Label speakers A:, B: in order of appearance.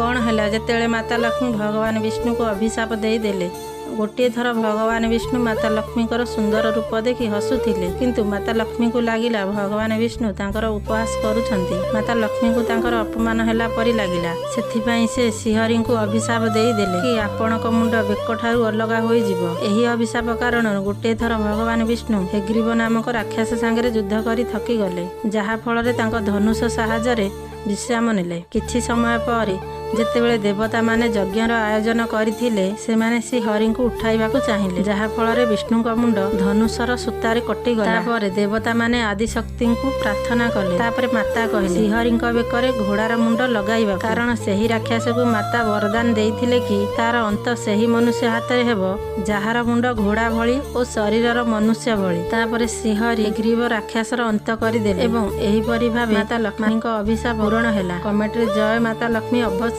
A: कौन है जेतेବେଳେ माता लक्ष्मी भगवान विष्णु को अभिशाप देदेले। गोटे थर भगवान विष्णु माता लक्ष्मी सुंदर रूप देखि हसुथिले, किंतु माता लक्ष्मी को लागिला भगवान विष्णु तांकर उपहास करुछंती। माता लक्ष्मी को तांकर अपमान होला परि लागिला। सेथिपई से श्रीहरि को अभिशाप देदेले कि आपणक मुंड बेकठारु अलगा होई जिवो। एही अभिशाप कारण गोटे थर भगवान विष्णु हेग्रीव नामक राक्षस सांगरे युद्ध करी थकी गले, जहा फल तांको धनुष साहाय्य विश्राम नेले। किछि समय पर जेतेबेले देवता माने यज्ञर आयोजन करथिले, सेमाने श्री हरि को उठाइबाकू चाहिए, जहा फल विष्णु का मुंड धनुषर सूतार कटिगला। तापर देवता माने आदिशक्ति को प्रार्थना कले। तापर माता कहले श्रीहरि बेकरे घोड़ार मुंड लगाइबा, कारण सेही राक्षस को माता वरदान देइथिले कि तार अंत सेही मनुष्य हाथ में हेबो जार मुंड घोड़ा भली और शरीरर मनुष्य भली। तापर श्रीहरि ग्रीव राक्षसर अंत करदेले एवं एही परि भाबे माता लक्ष्मी अभिशाप पूरण हैला। कमेंट रे जय माता लक्ष्मी अवश्य